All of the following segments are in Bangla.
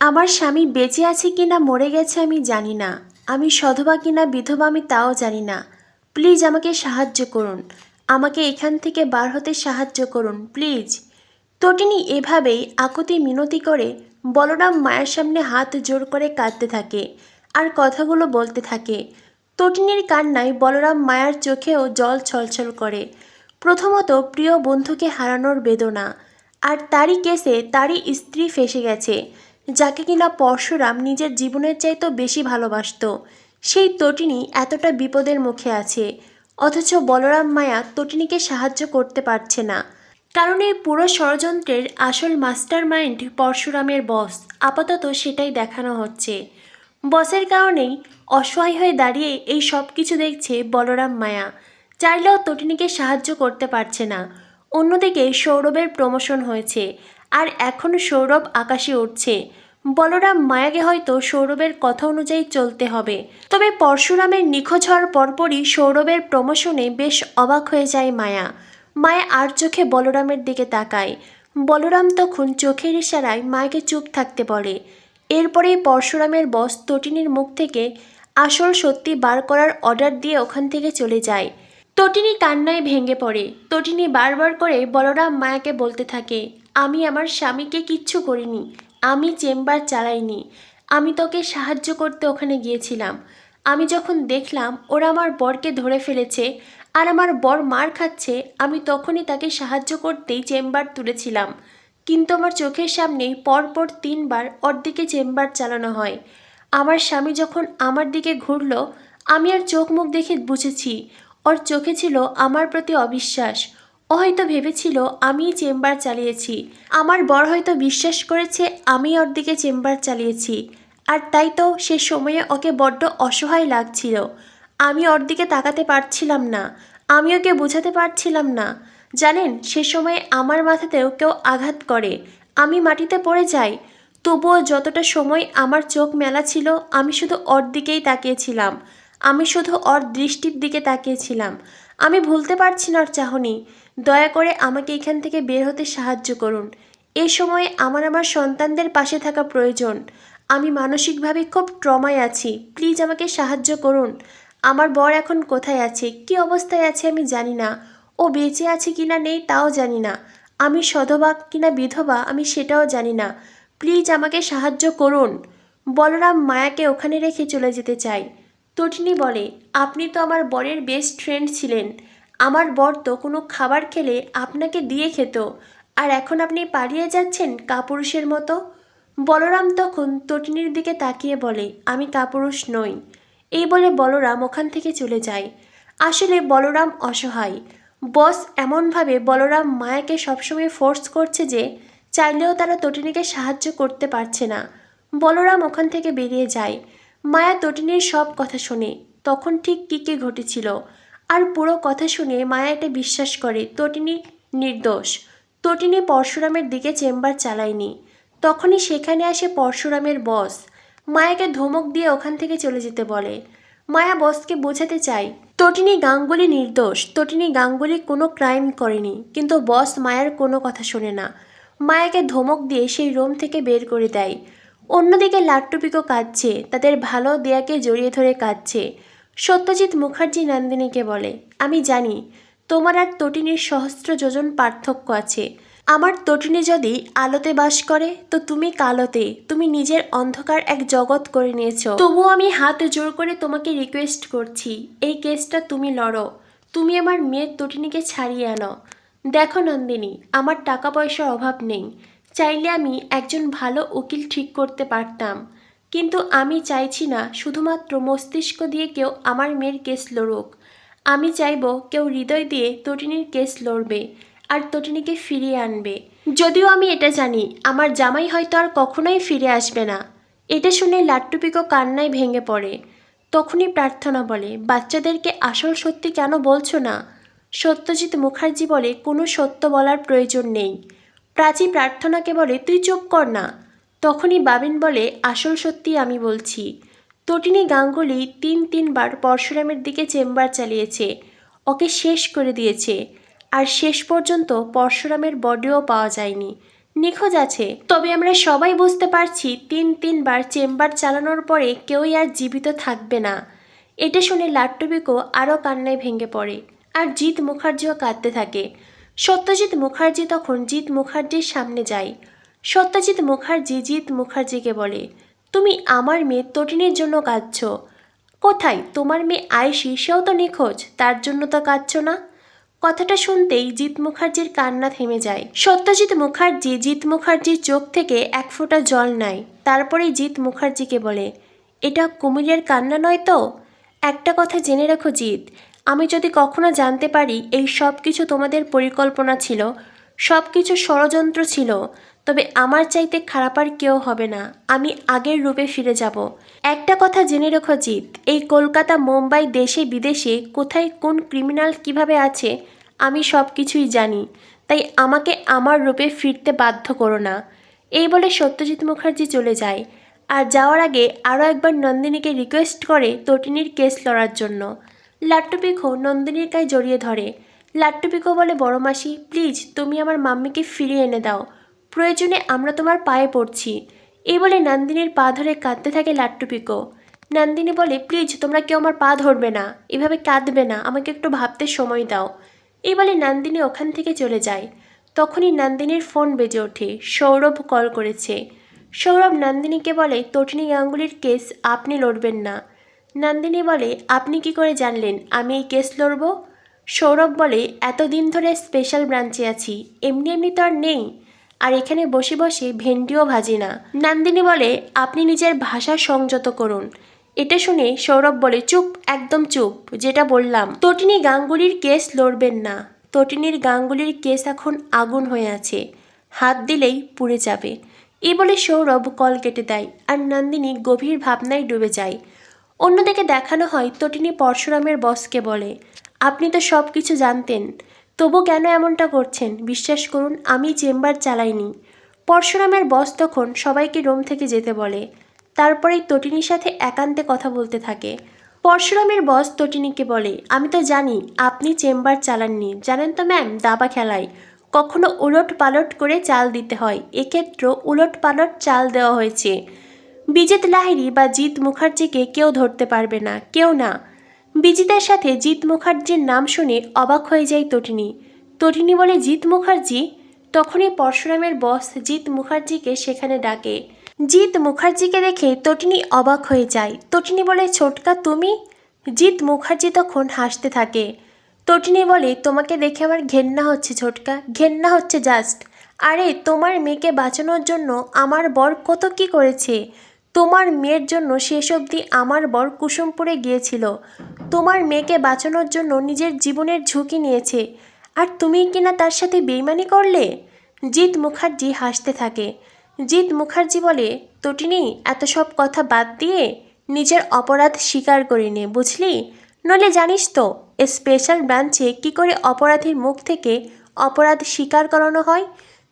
আমার স্বামী বেঁচে আছে কিনা মরে গেছে আমি জানি না, আমি সধবা কিনা বিধবা আমি তাও জানি না। প্লিজ আমাকে সাহায্য করুন, আমাকে এখান থেকে বার হতে সাহায্য করুন প্লিজ। তটিনী এভাবেই আকুতি মিনতি করে বলরাম মায়ের সামনে হাত জোর করে কাঁদতে থাকে আর কথাগুলো বলতে থাকে। তটিনীর কান্নায় বলরাম মায়ের চোখেও জল ছলছল করে। প্রথমত প্রিয় বন্ধুকে হারানোর বেদনা, আর তারই কেসে তারই স্ত্রী ফেঁসে গেছে, যাকে কিনা পরশুরাম নিজের জীবনের চাইতেও বেশি ভালোবাসত। সেই তটিনী এতটা বিপদের মুখে আছে, অথচ বলরাম মায়া তটিনীকে সাহায্য করতে পারছে না। কারণ এই পুরো ষড়যন্ত্রের আসল মাস্টার মাইন্ড পরশুরামের বস, আপাতত সেটাই দেখানো হচ্ছে। বসের কারণেই অসহায় হয়ে দাঁড়িয়ে এই সব কিছু দেখছে বলরাম মায়া, চাইলেও তটিনীকে সাহায্য করতে পারছে না। অন্যদিকে সৌরভের প্রমোশন হয়েছে, আর এখন সৌরভ আকাশে উঠছে। বলরাম মায়াকে হয়তো সৌরভের কথা অনুযায়ী চলতে হবে। তবে পরশুরামের নিখোঁজ হওয়ার পরপরই সৌরভের প্রমোশনে বেশ অবাক হয়ে যায় মায়া। মায়া আর চোখে বলরামের দিকে তাকায়। বলরাম তখন চোখের ইশারায় মায়াকে চুপ থাকতে বলে। এরপরেই পরশুরামের বস তটিনীর মুখ থেকে আসল সত্যি বার করার অর্ডার দিয়ে ওখান থেকে চলে যায়। তটিনী কান্নায় ভেঙে পড়ে। তটিনী বারবার করে বলরাম মায়াকে বলতে থাকে, আমি আমার স্বামীকে কিচ্ছু করিনি, আমি চেম্বার চালাইনি, আমি তোকে সাহায্য করতে ওখানে গিয়েছিলাম। আমি যখন দেখলাম ওরা আমার বরকে ধরে ফেলেছে আর আমার বর মার খাচ্ছে, আমি তখনই তাকে সাহায্য করতেই চেম্বার তুলেছিলাম। কিন্তু আমার চোখের সামনেই পরপর 3বার ওর দিকে চেম্বার চালানো হয়। আমার স্বামী যখন আমার দিকে ঘুরল, আমি আর চোখ মুখ দেখে বুঝেছি ওর চোখে ছিল আমার প্রতি অবিশ্বাস। ও হয়তো ভেবেছিল আমিই চেম্বার চালিয়েছি। আমার বর হয়তো বিশ্বাস করেছে আমি ওর দিকে চেম্বার চালিয়েছি, আর তাই তো সে সময়ে ওকে বড্ড অসহায় লাগছিল। আমি ওর দিকে তাকাতে পারছিলাম না, আমি ওকে বোঝাতে পারছিলাম না। জানেন, সে সময়ে আমার মাথাতেও কেউ আঘাত করে, আমি মাটিতে পড়ে যাই। তবুও যতটা সময় আমার চোখ মেলা ছিল আমি শুধু ওর দিকেই তাকিয়েছিলাম, আমি শুধু ওর দৃষ্টির দিকে তাকিয়েছিলাম। আমি ভুলতে পারছি না ওর চাহনি। দয়া করে আমাকে এখান থেকে বের হতে সাহায্য করুন। এই সময়ে আমার সন্তানদের পাশে থাকা প্রয়োজন। আমি মানসিকভাবে খুব ট্রমায় আছি, প্লিজ আমাকে সাহায্য করুন। আমার বর এখন কোথায় আছে, কী অবস্থায় আছে আমি জানি না। ও বেঁচে আছে কিনা নেই তাও জানি না। আমি সধবা কিনা বিধবা আমি সেটাও জানি না। প্লিজ আমাকে সাহায্য করুন। বলরাম মায়াকে ওখানে রেখে চলে যেতে চায়। তটিনী বলে, আপনি তো আমার বরের বেস্ট ফ্রেন্ড ছিলেন। আমার বর তো কোনো খাবার খেলে আপনাকে দিয়ে খেত, আর এখন আপনি পালিয়ে যাচ্ছেন কাপুরুষের মতো। বলরাম তখন তটিনীর দিকে তাকিয়ে বলে, আমি কাপুরুষ নই। এই বলে বলরাম ওখান থেকে চলে যায়। আসলে বলরাম অসহায়। বস এমনভাবে বলরাম মায়াকে সবসময় ফোর্স করছে যে চাইলেও তারা তটিনীকে সাহায্য করতে পারছে না। বলরাম ওখান থেকে বেরিয়ে যায়। মায়া তটিনীর সব কথা শোনে, তখন ঠিক কী কী ঘটেছিল, আর পুরো কথা শুনে মায়া এটা বিশ্বাস করে তটিনী নির্দোষ। তটিনী পরশুরামের দিকে চেম্বার চালায়নি। তখনই সেখানে আসে পরশুরামের বস। মায়াকে ধমক দিয়ে ওখান থেকে চলে যেতে বলে। মায়া বসকে বোঝাতে চায় তটিনী গাঙ্গুলি নির্দোষ, তটিনী গাঙ্গুলি কোনো ক্রাইম করেনি, কিন্তু বস মায়ার কোনো কথা শোনে না। মায়াকে ধমক দিয়ে সেই রুম থেকে বের করে দেয়। অন্যদিকে লাট্টুপিকো কাঁদছে, তাদের ভালো দেয়াকে জড়িয়ে ধরে কাঁদছে। সত্যজিৎ মুখার্জি নন্দিনীকে বলে, আমি জানি তোমার আর তটিনীর সহস্র যোজন পার্থক্য আছে। আমার তটিনী যদি আলোতে বাস করে তো তুমি কালোতে, তুমি নিজের অন্ধকার এক জগৎ করে নিয়েছো। তবুও আমি হাত জোর করে তোমাকে রিকোয়েস্ট করছি, এই কেসটা তুমি লড়ো, তুমি আমার মেয়ের তটিনীকে ছাড়িয়ে আনো। দেখো নন্দিনী, আমার টাকা পয়সার অভাব নেই, চাইলে আমি একজন ভালো উকিল ঠিক করতে পারতাম, কিন্তু আমি চাইছি না শুধুমাত্র মস্তিষ্ক দিয়ে কেউ আমার মেয়ের কেস লড়ুক। আমি চাইব কেউ হৃদয় দিয়ে তটিনীর কেস লড়বে আর তটিনীকে ফিরিয়ে আনবে। যদিও আমি এটা জানি আমার জামাই হয়তো আর কখনোই ফিরে আসবে না। এটা শুনে লাট্টুপিকো কান্নায় ভেঙে পড়ে। তখনই প্রার্থনা বলে, বাচ্চাদেরকে আসল সত্যি কেন বলছো না? সত্যজিৎ মুখার্জি বলে, কোনো সত্য বলার প্রয়োজন নেই। প্রাচী প্রার্থনাকে বলে, তুই চুপ কর না। তখনই বাবিন বলে, আসল সত্যি আমি বলছি। তটিনী গাঙ্গুলি 3বার পরশুরামের দিকে চেম্বার চালিয়েছে, ওকে শেষ করে দিয়েছে, আর শেষ পর্যন্ত পরশুরামের বডিও পাওয়া যায়নি। নিখোঁজ আছে। তবে আমরা সবাই বুঝতে পারছি 3বার চেম্বার চালানোর পরে কেউই আর জীবিত থাকবে না। এটা শুনে লাট্টুবিকো আরও কান্নায় ভেঙে পড়ে, আর জিৎ মুখার্জিও কাঁদতে থাকে। সত্যজিৎ মুখার্জি তখন জিৎ মুখার্জির সামনে যায়। সত্যজিৎ মুখার্জি জিৎ মুখার্জিকে বলে, তুমি আমার মেয়ে তটিনীর জন্য কাঁদছ। কোথায় তোমার মেয়ে আয়েশি? সেও তো নিখোঁজ, তার জন্য তো কাঁদছ না? কথাটা শুনতেই জিৎ মুখার্জির কান্না থেমে যায়। সত্যজিৎ মুখার্জি জিৎ মুখার্জির চোখ থেকে এক ফোঁটা জল নেয়। তারপরেই জিৎ মুখার্জিকে বলে, এটা কুমিরের কান্না নয় তো? একটা কথা জেনে রাখো জিৎ, আমি যদি কখনো জানতে পারি এই সব কিছু তোমাদের পরিকল্পনা ছিল, সব কিছু ষড়যন্ত্র ছিল, তবে আমার চাইতে খারাপ আর কেউ হবে না। আমি আগের রূপে ফিরে যাব। একটা কথা জেনে রেখো জিৎ, এই কলকাতা মুম্বাই দেশে বিদেশে কোথায় কোন ক্রিমিনাল কিভাবে আছে আমি সব কিছুই জানি। তাই আমাকে আমার রূপে ফিরতে বাধ্য করো না। এই বলে সত্যজিৎ মুখার্জি চলে যায়। আর যাওয়ার আগে আরও একবার নন্দিনীকে রিকোয়েস্ট করে তটিনীর কেস লড়ার জন্য। লাট্টুপিকো নন্দিনীর গায়ে জড়িয়ে ধরে। লাট্টুপিকো বলে, বড় মাসি প্লিজ তুমি আমার মাম্মিকে ফিরিয়ে এনে দাও, প্রয়োজনে আমরা তোমার পায়ে পড়ছি। এই বলে নন্দিনীর পা ধরে কাঁদতে থাকে লাট্টুপিকো। নন্দিনী বলে, প্লিজ তোমরা কেউ আমার পা ধরবে না, এভাবে কাঁদবে না, আমাকে একটু ভাবতে সময় দাও। এই বলে নন্দিনী ওখান থেকে চলে যায়। তখনই নন্দিনীর ফোন বেজে ওঠে। সৌরভ কল করেছে। সৌরভ নন্দিনীকে বলে, তটিনী গাঙ্গুলির কেস আপনি লড়বেন না। নন্দিনী বলে, আপনি কি করে জানলেন আমি এই কেস লড়ব? সৌরভ বলে, এতদিন ধরে স্পেশাল ব্রাঞ্চে আছি, এমনি এমনি তো আর নেই, আর এখানে বসে বসে ভেন্ডিও ভাজি না। নন্দিনী বলে, আপনি নিজের ভাষা সংযত করুন। এটা শুনে সৌরভ বলে, চুপ, একদম চুপ, যেটা বললাম। তটিনী গাঙ্গুলির কেস লড়বেন না। তটিনীর গাঙ্গুলির কেস এখন আগুন হয়ে আছে, হাত দিলেই পুড়ে যাবে। এই বলে সৌরভ কল কেটে দেয়, আর নন্দিনী গভীর ভাবনায় ডুবে যায়। অন্যদিকে দেখানো হয় তটিনী পরশুরামের বসকে বলে, আপনি তো সব কিছু জানতেন, তবু কেন এমনটা করছেন? বিশ্বাস করুন আমি চেম্বার চালাইনি। পরশুরামের বস তখন সবাইকে রুম থেকে যেতে বলে। তারপরেই তটিনীর সাথে একান্তে কথা বলতে থাকে। পরশুরামের বস তটিনীকে বলে, আমি তো জানি আপনি চেম্বার চালাননি, জানেন তো ম্যাম, দাবা খেলায় কখনো উলট পালট করে চাল দিতে হয়, এক্ষেত্রেও উলট পালট চাল দেওয়া হয়েছে। বিজিত লাহিড়ী বা জিৎ মুখার্জিকে কেউ ধরতে পারবে না, কেউ না। বিজিতের সাথে জিৎ মুখার্জির নাম শুনে অবাক হয়ে যায় তটিনী। তটিনী বলে, জিৎ মুখার্জি? তখনই পরশুরামের বস জিৎ মুখার্জিকে সেখানে ডাকে। জিৎ মুখার্জিকে দেখে তটিনী অবাক হয়ে যায়। তটিনী বলে, ছোটকা তুমি? জিৎ মুখার্জি তখন হাসতে থাকে। তটিনী বলে, তোমাকে দেখে আমার ঘেন্না হচ্ছে ছোটকা, ঘেন্না হচ্ছে জাস্ট। আরে তোমার মেয়েকে বাঁচানোর জন্য আমার বর কত কি করেছে। তোমার মেয়ের জন্য শেষ অবধি আমার বর কুসুমপুরে গিয়েছিল, তোমার মেয়েকে বাঁচানোর জন্য নিজের জীবনের ঝুঁকি নিয়েছে, আর তুমি কিনা তার সাথে বেইমানি করলে। জিৎ মুখার্জি হাসতে থাকে। জিৎ মুখার্জি বলে, তটিনী এত সব কথা বাদ দিয়ে নিজের অপরাধ স্বীকার করে নে, বুঝলি? নইলে জানিস তো স্পেশাল ব্রাঞ্চে কি করে অপরাধীর মুখ থেকে অপরাধ স্বীকার করানো হয়,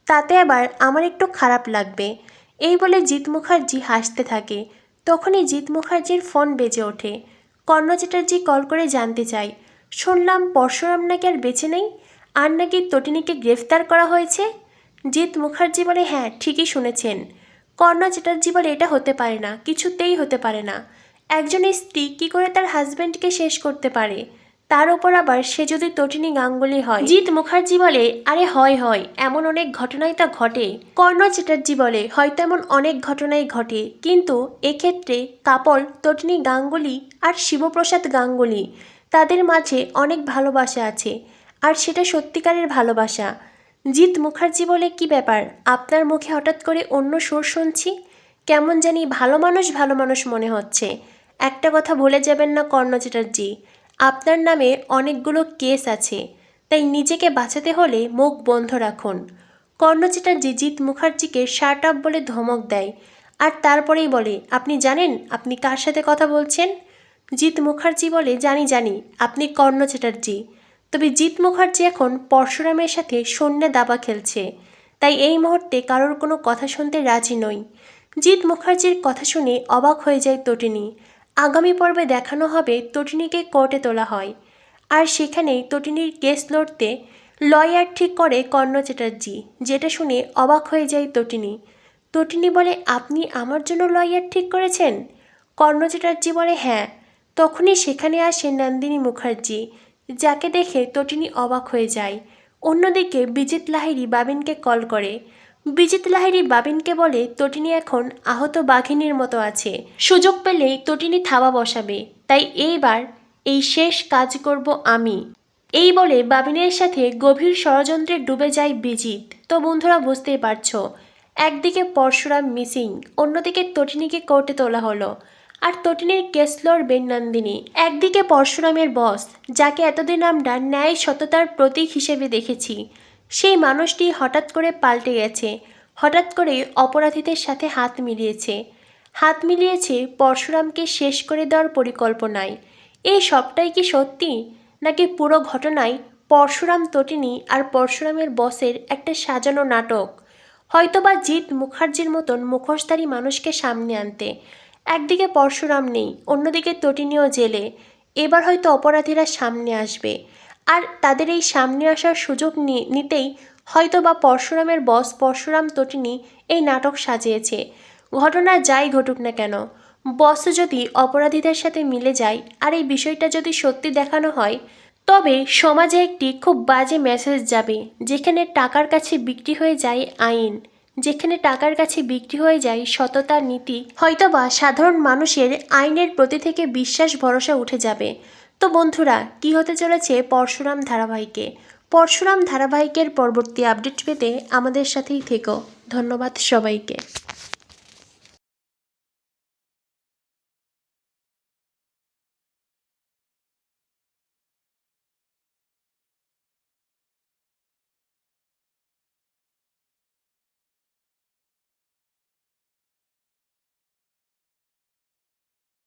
তাতে আবার আমার একটু খারাপ লাগবে। এই বলে জিৎ মুখার্জি হাসতে থাকে। তখনই জিৎ মুখার্জির ফোন বেজে ওঠে। কর্ণ চ্যাটার্জি কল করে জানতে চায়, শুনলাম পরশুরাম নাকি আর বেঁচে নেই, আর নাকি তটিনীকে গ্রেফতার করা হয়েছে। জিৎ মুখার্জি বলে, হ্যাঁ ঠিকই শুনেছেন। কর্ণ চ্যাটার্জি বলে, এটা হতে পারে না, কিছুতেই হতে পারে না। একজন স্ত্রী কী করে তার হাজব্যান্ডকে শেষ করতে পারে, তার ওপর আবার সে যদি তটিনী গাঙ্গুলি হয়। জিৎ মুখার্জি বলে, আরে হয়, এমন অনেক ঘটনাই তা ঘটে। কর্ণ চ্যাটার্জি বলে, হয়তো এমন অনেক ঘটনাই ঘটে, কিন্তু এক্ষেত্রে কাপল তটিনী গাঙ্গুলি আর শিবপ্রসাদ গাঙ্গুলি, তাদের মাঝে অনেক ভালোবাসা আছে, আর সেটা সত্যিকারের ভালোবাসা। জিৎ মুখার্জি বলে, কি ব্যাপার, আপনার মুখে হঠাৎ করে অন্য সুর শুনছি, কেমন জানি ভালো মানুষ মনে হচ্ছে। একটা কথা ভুলে যাবেন না কর্ণ চ্যাটার্জি, আপনার নামে অনেকগুলো কেস আছে, তাই নিজেকে বাঁচাতে হলে মুখ বন্ধ রাখুন। কর্ণ চ্যাটার্জি জিৎ মুখার্জিকে শার্ট আপ বলে ধমক দেয়, আর তারপরেই বলে, আপনি জানেন আপনি কার সাথে কথা বলছেন? জিৎ মুখার্জি বলে, জানি, আপনি কর্ণ চ্যাটার্জি। তবে জিৎ মুখার্জি এখন পরশুরামের সাথে সন্ধ্যা দাবা খেলছে, তাই এই মুহূর্তে কারোর কোনো কথা শুনতে রাজি নই। জিৎ মুখার্জির কথা শুনে অবাক হয়ে যায় তটিনী। আগামী পর্বে দেখানো হবে তটিনীকে কোর্টে তোলা হয়, আর সেখানেই তটিনীর কেস লড়তে লয়ার ঠিক করে কর্ণ চ্যাটার্জি, যেটা শুনে অবাক হয়ে যায় তটিনী। তটিনী বলে, আপনি আমার জন্য লয়ার ঠিক করেছেন? কর্ণ চ্যাটার্জি বলে, হ্যাঁ। তখনই সেখানে আসে নন্দিনী মুখার্জি, যাকে দেখে তটিনী অবাক হয়ে যায়। অন্যদিকে বিজিত লাহিড়ী বাবিনকে কল করে। বিজিত লাহিড়ী বাবিনকে বলে, তটিনী এখন আহত বাঘিনীর মতো আছে, সুযোগ পেলেই তটিনী থাবা বসাবে, তাই এইবার এই শেষ কাজ করব আমি। এই বলে বাবিনের সাথে গভীর ষড়যন্ত্রে ডুবে যায় বিজিত। তো বন্ধুরা বুঝতেই পারছো, একদিকে পরশুরাম মিসিং, অন্যদিকে তটিনীকে কোর্টে তোলা হলো, আর তটিনীর কেস লড়বে নন্দিনী। একদিকে পরশুরামের বস, যাকে এতদিন আমরা ন্যায় সততার প্রতীক হিসেবে দেখেছি, সেই মানুষটি হঠাৎ করে পাল্টে গেছে, হঠাৎ করে অপরাধীদের সাথে হাত মিলিয়েছে পরশুরামকে শেষ করে দেওয়ার পরিকল্পনায়। এই সবটাই কি সত্যি, নাকি পুরো ঘটনায় পরশুরাম, তটিনী আর পরশুরামের বসের একটা সাজানো নাটক? হয়তোবা জিৎ মুখার্জির মতন মুখোশধারী মানুষকে সামনে আনতে। একদিকে পরশুরাম নেই, অন্যদিকে তটিনীও জেলে। এবার হয়তো অপরাধীরা সামনে আসবে, আর তাদের এই সামনে আসার সুযোগ নিতেই হয়তোবা পরশুরামের বস পরশুরাম, তটিনী এই নাটক সাজিয়েছে। ঘটনা যাই ঘটুক না কেন, বস যদি অপরাধীদের সাথে মিলে যায় আর এই বিষয়টা যদি সত্যি দেখানো হয়, তবে সমাজে একটি খুব বাজে মেসেজ যাবে, যেখানে টাকার কাছে বিক্রি হয়ে যায় আইন, যেখানে টাকার কাছে বিক্রি হয়ে যায় সততা, নীতি। হয়তোবা সাধারণ মানুষের আইনের প্রতি থেকে বিশ্বাস ভরসা উঠে যাবে। তো বন্ধুরা, কি হতে চলেছে পরশুরাম ধারাবাহিকের পরবর্তী আপডেট পেতে আমাদের সাথেই থেকো। ধন্যবাদ সবাইকে।